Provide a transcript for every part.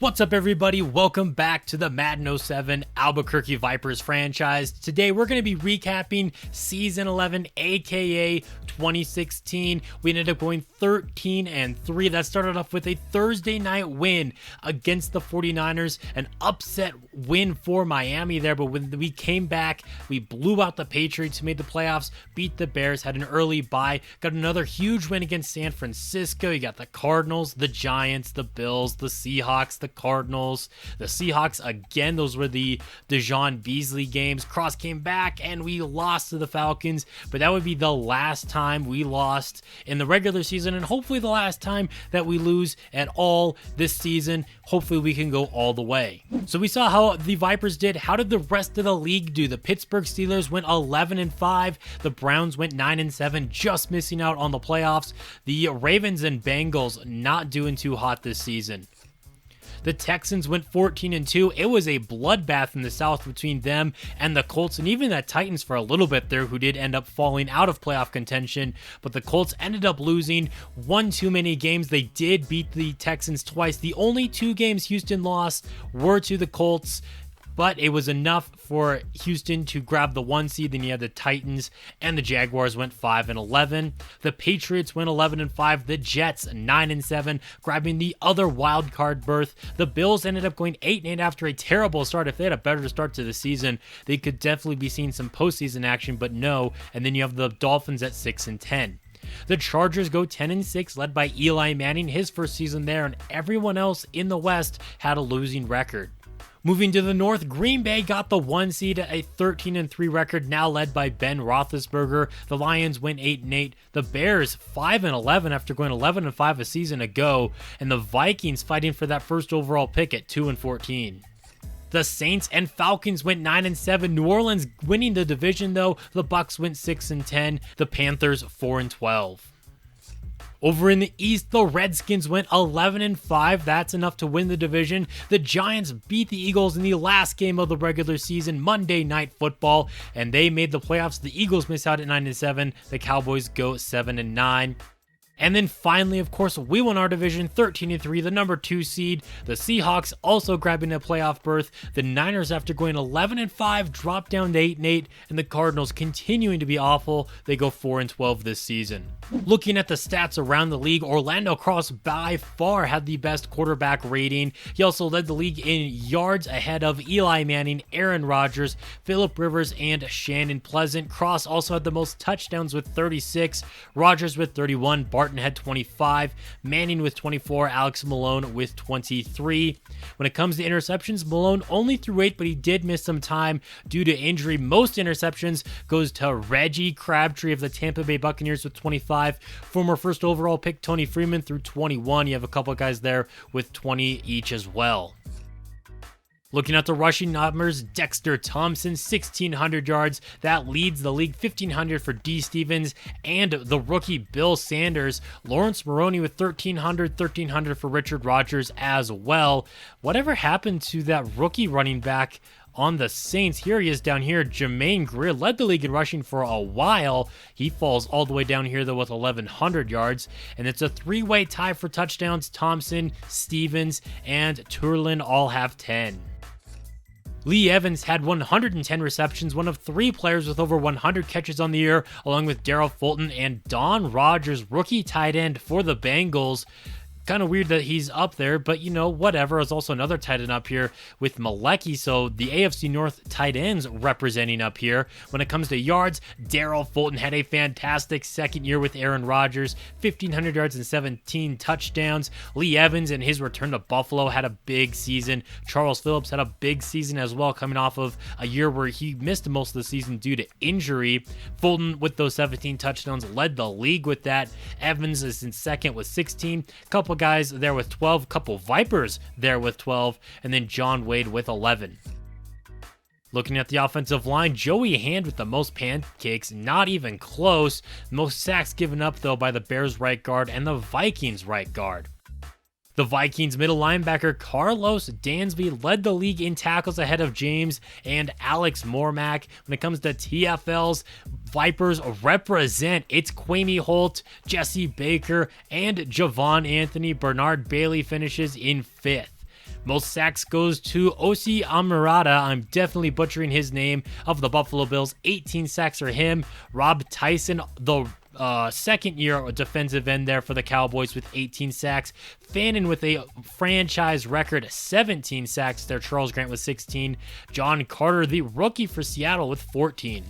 What's up, everybody? Welcome back to the Madden 07 Albuquerque Vipers franchise. Today, we're going to be recapping Season 11, aka 2016. We ended up going 13-3. That started off with a Thursday night win against the 49ers, an upset win for Miami there, but when we came back, we blew out the Patriots, made the playoffs, beat the Bears, had an early bye, got another huge win against San Francisco. You got the Cardinals, the Giants, the Bills, the Seahawks, the Cardinals, the Seahawks again. Those were the Divisional Beasley games. Cross came back and we lost to the Falcons, but that would be the last time we lost in the regular season and hopefully the last time that we lose at all this season. Hopefully we can go all the way. So we saw how the Vipers did. How did the rest of the league do? The Pittsburgh Steelers went 11-5. The Browns went 9-7, just missing out on the playoffs. The Ravens and Bengals not doing too hot this season. The Texans went 14-2. It was a bloodbath in the South between them and the Colts, and even that Titans for a little bit there, who did end up falling out of playoff contention. But the Colts ended up losing one too many games. They did beat the Texans twice. The only two games Houston lost were to the Colts, but it was enough for Houston to grab the 1 seed. Then you had the Titans and the Jaguars went 5-11. The Patriots went 11-5. The Jets 9-7, grabbing the other wild card berth. The Bills ended up going 8-8 after a terrible start. If they had a better start to the season, they could definitely be seeing some postseason action, but no. And then you have the Dolphins at 6-10. The Chargers go 10-6, led by Eli Manning, his first season there, and everyone else in the West had a losing record. Moving to the North, Green Bay got the 1 seed at a 13-3 record, now led by Ben Roethlisberger. The Lions went 8-8. The Bears 5-11 after going 11-5 a season ago, and the Vikings fighting for that first overall pick at 2-14. The Saints and Falcons went 9-7. New Orleans winning the division though. The Bucs went 6-10. The Panthers 4-12. Over in the East, the Redskins went 11-5. That's enough to win the division. The Giants beat the Eagles in the last game of the regular season, Monday Night Football, and they made the playoffs. The Eagles miss out at 9-7. The Cowboys go 7-9. And then finally, of course, we won our division 13-3, the number 2 seed. The Seahawks also grabbing a playoff berth. The Niners, after going 11-5, dropped down to 8-8, and the Cardinals continuing to be awful. They go 4-12 this season. Looking at the stats around the league, Orlando Cross by far had the best quarterback rating. He also led the league in yards ahead of Eli Manning, Aaron Rodgers, Phillip Rivers, and Shannon Pleasant. Cross also had the most touchdowns with 36, Rodgers with 31, Barton had 25, Manning with 24, Alex Malone with 23. When it comes to interceptions, Malone only threw 8, but he did miss some time due to injury. Most interceptions goes to Reggie Crabtree of the Tampa Bay Buccaneers with 25. Former first overall pick Tony Freeman threw 21. You have a couple of guys there with 20 each as well. Looking at the rushing numbers, Dexter Thompson, 1,600 yards. That leads the league. 1,500 for D. Stevens and the rookie Bill Sanders. Lawrence Maroney with 1,300 for Richard Rodgers as well. Whatever happened to that rookie running back on the Saints? Here he is down here. Jermaine Greer led the league in rushing for a while. He falls all the way down here though with 1,100 yards. And it's a 3-way tie for touchdowns. Thompson, Stevens, and Turlin all have 10. Lee Evans had 110 receptions, one of 3 players with over 100 catches on the year, along with Darrell Fulton and Don Rogers, rookie tight end for the Bengals. Kind of weird that he's up there, but you know, whatever. There's also another tight end up here with Malecki, so the AFC North tight ends representing up here. When it comes to yards, Darrell Fulton had a fantastic second year with Aaron Rodgers, 1,500 yards and 17 touchdowns. Lee Evans in his return to Buffalo had a big season. Charles Phillips had a big season as well, coming off of a year where he missed most of the season due to injury. Fulton with those 17 touchdowns led the league with that. Evans is in second with 16. Couple guys there with 12, couple Vipers there with 12, and then John Wade with 11. Looking at the offensive line, Joey Hand with the most pancakes, not even close. Most sacks given up though by the Bears right guard and the Vikings right guard. The Vikings middle linebacker Carlos Dansby led the league in tackles ahead of James and Alex Mormack. When it comes to TFLs, Vipers represent. It's Quamey Holt, Jesse Baker, and Javon Anthony. Bernard Bailey finishes in 5th. Most sacks goes to Osi Amarada. I'm definitely butchering his name, of the Buffalo Bills. 18 sacks for him. Rob Tyson, the second year defensive end there for the Cowboys, with 18 sacks. Fannin with a franchise record 17 sacks there. Charles Grant with 16. John Carter, the rookie for Seattle, with 14.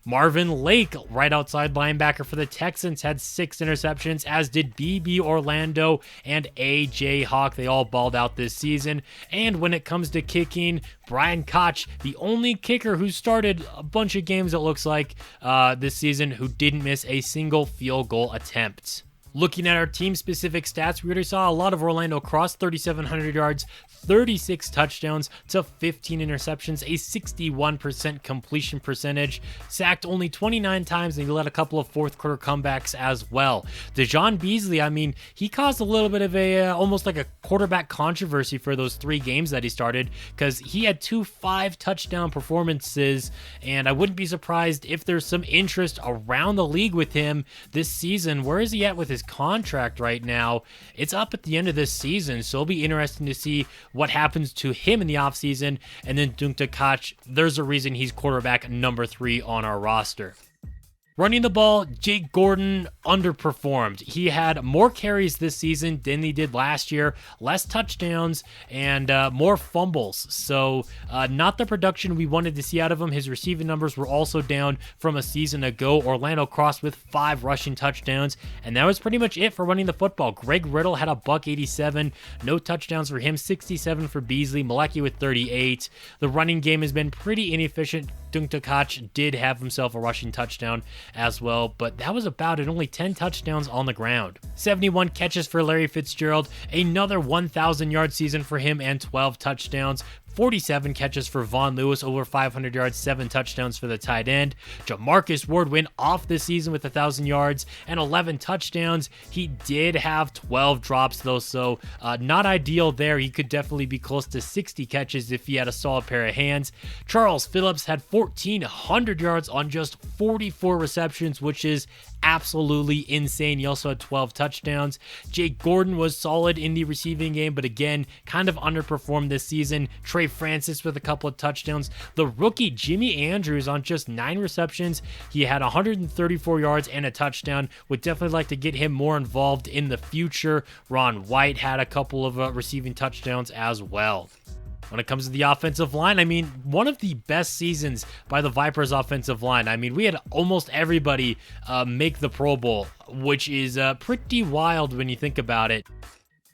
Marvin Lake, right outside linebacker for the Texans, had 6 interceptions, as did BB Orlando and AJ Hawk. They all balled out this season. And when it comes to kicking, Brian Koch, the only kicker who started a bunch of games, it looks like, this season, who didn't miss a single field goal attempt. Looking at our team-specific stats, we already saw a lot of Orlando cross, 3,700 yards, 36 touchdowns to 15 interceptions, a 61% completion percentage, sacked only 29 times, and he led a couple of fourth-quarter comebacks as well. Dejon Beasley, I mean, he caused a little bit of a, almost like a quarterback controversy for those 3 games that he started, because he had 2 5-touchdown performances, and I wouldn't be surprised if there's some interest around the league with him this season. Where is he at with his contract right now? It's up at the end of this season, so it'll be interesting to see what happens to him in the offseason. And then Dunta Koch, there's a reason he's quarterback number 3 on our roster. Running the ball, Jake Gordon underperformed. He had more carries this season than he did last year, less touchdowns, and more fumbles. So not the production we wanted to see out of him. His receiving numbers were also down from a season ago. Orlando crossed with 5 rushing touchdowns, and that was pretty much it for running the football. Greg Riddle had a $187, no touchdowns for him, 67 for Beasley, Malecki with 38. The running game has been pretty inefficient. Dunta Koch did have himself a rushing touchdown as well, but that was about it. Only 10 touchdowns on the ground. 71 catches for Larry Fitzgerald, another 1,000-yard season for him, and 12 touchdowns. 47 catches for Vaughn Lewis, over 500 yards, 7 touchdowns for the tight end. Jamarcus Ward went off this season with 1,000 yards and 11 touchdowns. He did have 12 drops though, so not ideal there. He could definitely be close to 60 catches if he had a solid pair of hands. Charles Phillips had 1,400 yards on just 44 receptions, which is absolutely insane. He also had 12 touchdowns. Jake Gordon was solid in the receiving game, but again, kind of underperformed this season. Trey Francis with a couple of touchdowns. The rookie Jimmy Andrews on just 9 receptions. He had 134 yards and a touchdown. Would definitely like to get him more involved in the future. Ron White had a couple of receiving touchdowns as well. When it comes to the offensive line, I mean, one of the best seasons by the Vipers offensive line. I mean, we had almost everybody make the Pro Bowl, which is pretty wild when you think about it.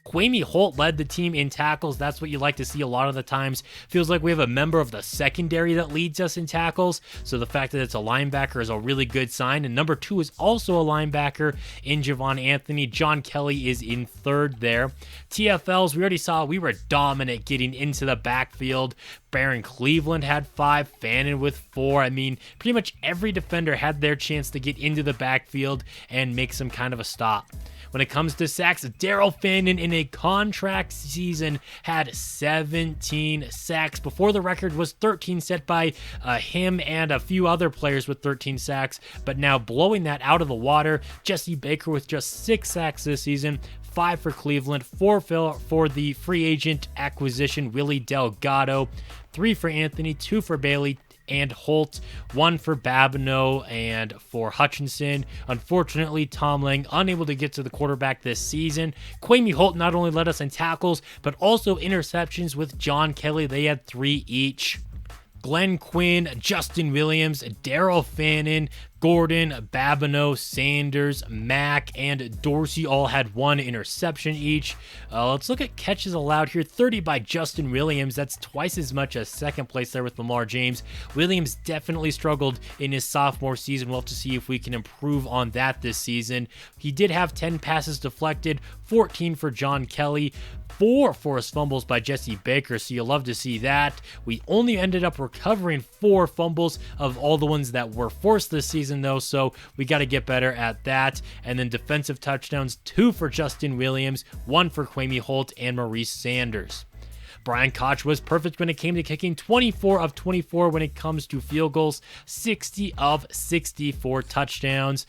Quamey Holt led the team in tackles. That's what you like to see a lot of the times. Feels like we have a member of the secondary that leads us in tackles. So the fact that it's a linebacker is a really good sign. And number 2 is also a linebacker in Javon Anthony. John Kelly is in 3rd there. TFLs, we already saw we were dominant getting into the backfield. Baron Cleveland had 5, Fannin with 4. I mean, pretty much every defender had their chance to get into the backfield and make some kind of a stop. When it comes to sacks, Daryl Fannin in a contract season had 17 sacks. Before, the record was 13 set by him and a few other players with 13 sacks, but now blowing that out of the water, Jesse Baker with just 6 sacks this season. 5 for Cleveland, 4 for the free agent acquisition, Willie Delgado, 3 for Anthony, 2 for Bailey and Holt, 1 for Babineau and for Hutchinson. Unfortunately, Tom Lang unable to get to the quarterback this season. Quamey Holt not only led us in tackles, but also interceptions with John Kelly. They had 3 each. Glenn Quinn, Justin Williams, Daryl Fannin, Gordon, Babineau, Sanders, Mack, and Dorsey all had 1 interception each. Let's look at catches allowed here. 30 by Justin Williams. That's twice as much as second place there with Lamar James. Williams definitely struggled in his sophomore season. We'll have to see if we can improve on that this season. He did have 10 passes deflected, 14 for John Kelly, 4 forced fumbles by Jesse Baker, so you'll love to see that. We only ended up recovering 4 fumbles of all the ones that were forced this season, though, so we got to get better at that. And then defensive touchdowns, 2 for Justin Williams, 1 for Quamey Holt and Maurice Sanders. Brian Koch was perfect when it came to kicking, 24 of 24 when it comes to field goals, 60 of 64 touchdowns.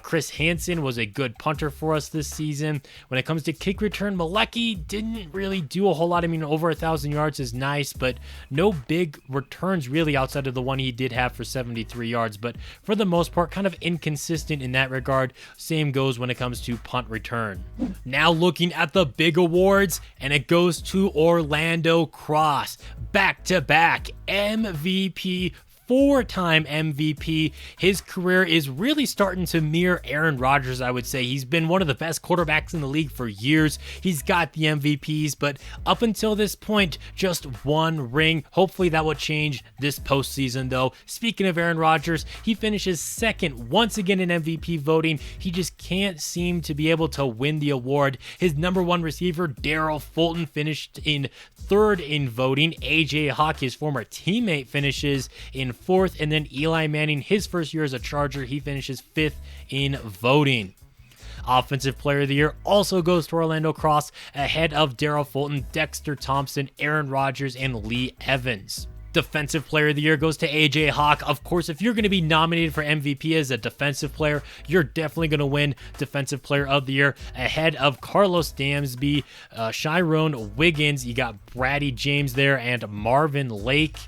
Chris Hansen was a good punter for us this season. When it comes to kick return, Malecki didn't really do a whole lot. I mean, over 1,000 yards is nice, but no big returns really outside of the one he did have for 73 yards. But for the most part, kind of inconsistent in that regard. Same goes when it comes to punt return. Now looking at the big awards, and it goes to Orlando Cross. Back-to-back MVP, 4-time MVP. His career is really starting to mirror Aaron Rodgers, I would say. He's been one of the best quarterbacks in the league for years. He's got the MVPs, but up until this point, just one ring. Hopefully that will change this postseason, though. Speaking of Aaron Rodgers, he finishes second once again in MVP voting. He just can't seem to be able to win the award. His number one receiver, Darrell Fulton, finished in third in voting. AJ Hawk, his former teammate, finishes in fourth, and then Eli Manning, his first year as a Charger, he finishes fifth in voting. Offensive Player of the Year also goes to Orlando Cross, ahead of Darrell Fulton, Dexter Thompson, Aaron Rodgers, and Lee Evans. Defensive Player of the Year goes to AJ Hawk. Of course, if you're going to be nominated for MVP as a defensive player, you're definitely going to win Defensive Player of the Year, ahead of Carlos Dansby, Shyrone Wiggins. You got Brady James there, and Marvin Lake.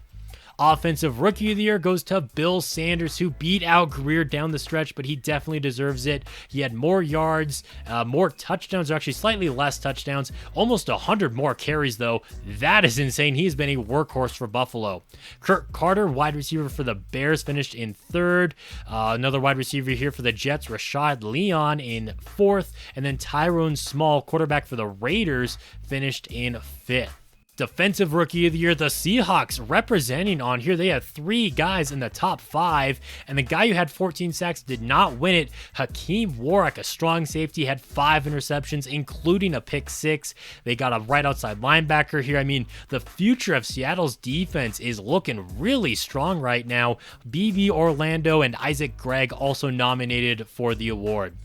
Offensive Rookie of the Year goes to Bill Sanders, who beat out Greer down the stretch, but he definitely deserves it. He had more yards, more touchdowns, or actually slightly less touchdowns, almost 100 more carries, though. That is insane. He's been a workhorse for Buffalo. Kirk Carter, wide receiver for the Bears, finished in third. Another wide receiver here for the Jets, Rashad Leon, in fourth. And then Tyrone Small, quarterback for the Raiders, finished in fifth. Defensive Rookie of the Year, the Seahawks representing on here. They had 3 guys in the top 5, and the guy who had 14 sacks did not win it. Hakeem Warwick, a strong safety, had 5 interceptions, including a pick 6. They got a right outside linebacker here. I mean, the future of Seattle's defense is looking really strong right now. BB Orlando and Isaac Gregg also nominated for the award.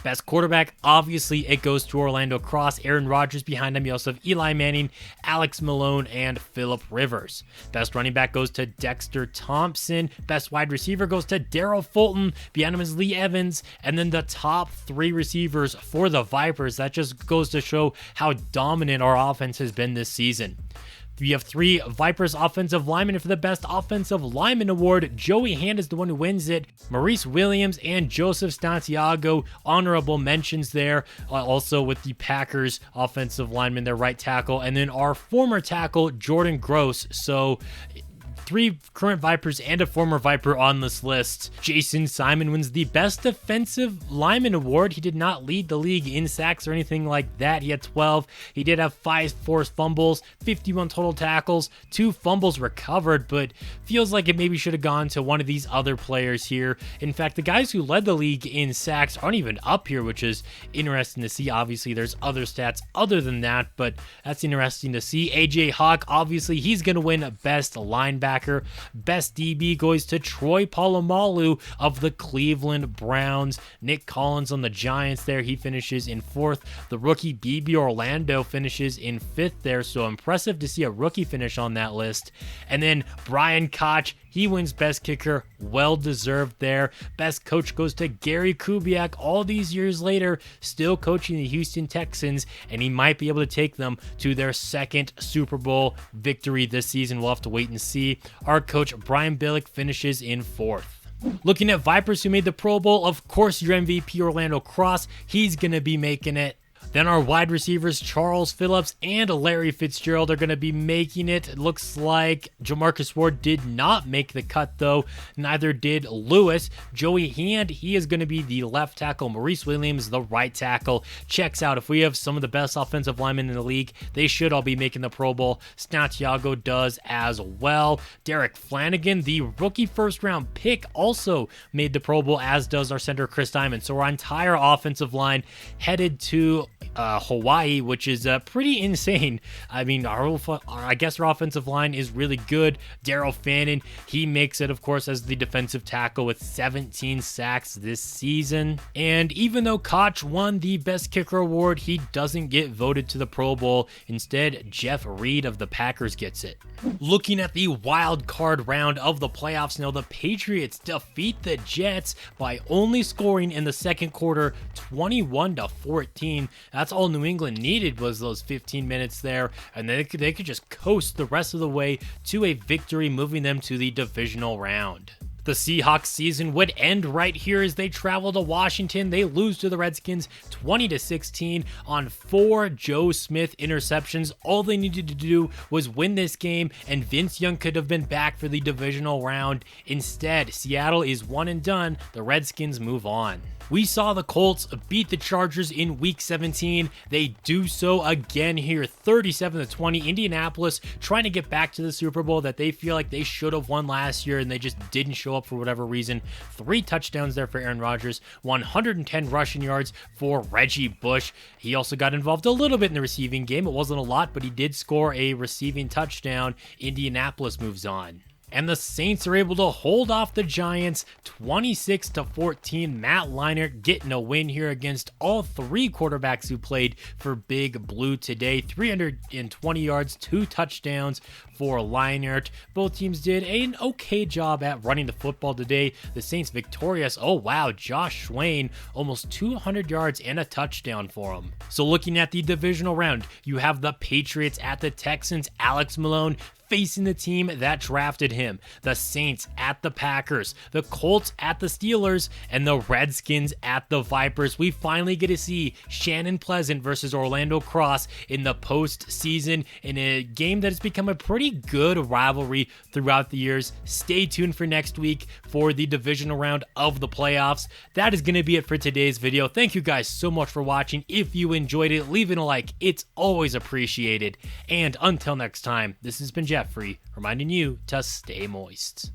Best quarterback, obviously, it goes to Orlando Cross. Aaron Rodgers behind him. You also have Eli Manning, Alex Malone, and Phillip Rivers. Best running back goes to Dexter Thompson. Best wide receiver goes to Darrell Fulton. Behind him is Lee Evans. And then the top 3 receivers for the Vipers. That just goes to show how dominant our offense has been this season. We have 3 Vipers offensive linemen, and for the best offensive lineman award, Joey Hand is the one who wins it. Maurice Williams and Joseph Santiago, honorable mentions there. Also with the Packers offensive lineman, their right tackle, and then our former tackle, Jordan Gross. So 3 current Vipers and a former Viper on this list. Jason Simon wins the Best Defensive Lineman Award. He did not lead the league in sacks or anything like that. He had 12. He did have 5 forced fumbles, 51 total tackles, 2 fumbles recovered, but feels like it maybe should have gone to one of these other players here. In fact, the guys who led the league in sacks aren't even up here, which is interesting to see. Obviously, there's other stats other than that, but that's interesting to see. AJ Hawk, obviously, he's going to win Best Linebacker. Best DB goes to Troy Polamalu of the Cleveland Browns. Nick Collins on the Giants there, he finishes in 4th. The rookie BB Orlando finishes in 5th there, so impressive to see a rookie finish on that list. And then Brian Koch, he wins Best Kicker, well deserved there. Best Coach goes to Gary Kubiak, all these years later, still coaching the Houston Texans, and he might be able to take them to their 2nd Super Bowl victory this season. We'll have to wait and see. Our coach, Brian Billick, finishes in 4th. Looking at Vipers who made the Pro Bowl, of course, your MVP, Orlando Cross, he's going to be making it. Then our wide receivers, Charles Phillips and Larry Fitzgerald, are going to be making it. It looks like Jamarcus Ward did not make the cut, though. Neither did Lewis. Joey Hand, he is going to be the left tackle. Maurice Williams, the right tackle. Checks out. If we have some of the best offensive linemen in the league, they should all be making the Pro Bowl. Santiago does as well. Derek Flanagan, the rookie first-round pick, also made the Pro Bowl, as does our center, Chris Diamond. So our entire offensive line headed to Hawaii, which is pretty insane. I mean, I guess our offensive line is really good. Daryl Fannin, he makes it, of course, as the defensive tackle with 17 sacks this season. And even though Koch won the best kicker award, he doesn't get voted to the Pro Bowl. Instead, Jeff Reed of the Packers gets it. Looking at the wild card round of the playoffs now, the Patriots defeat the Jets by only scoring in the second quarter 21-14. That's all New England needed, was those 15 minutes there, and they could just coast the rest of the way to a victory, moving them to the divisional round. The Seahawks season would end right here as they travel to Washington. They lose to the Redskins 20-16 on 4 Joe Smith interceptions. All they needed to do was win this game, and Vince Young could have been back for the divisional round. Instead, Seattle is one and done. The Redskins move on. We saw the Colts beat the Chargers in Week 17. They do so again here, 37-20. Indianapolis trying to get back to the Super Bowl that they feel like they should have won last year, and they just didn't show up for whatever reason. 3 touchdowns there for Aaron Rodgers, 110 rushing yards for Reggie Bush. He also got involved a little bit in the receiving game. It wasn't a lot, but he did score a receiving touchdown. Indianapolis moves on. And the Saints are able to hold off the Giants 26-14. Matt Leinart getting a win here against all 3 quarterbacks who played for Big Blue today. 320 yards, 2 touchdowns for Leinart. Both teams did an okay job at running the football today. The Saints victorious. Oh wow, Josh Swain, almost 200 yards and a touchdown for him. So looking at the divisional round, you have the Patriots at the Texans. Alex Malone facing the team that drafted him, the Saints at the Packers, the Colts at the Steelers, and the Redskins at the Vipers. We finally get to see Shannon Pleasant versus Orlando Cross in the postseason in a game that has become a pretty good rivalry throughout the years. Stay tuned for next week for the divisional round of the playoffs. That is going to be it for today's video. Thank you guys so much for watching. If you enjoyed it, leaving a like. It's always appreciated. And until next time, this has been Jeffrey, reminding you to stay moist.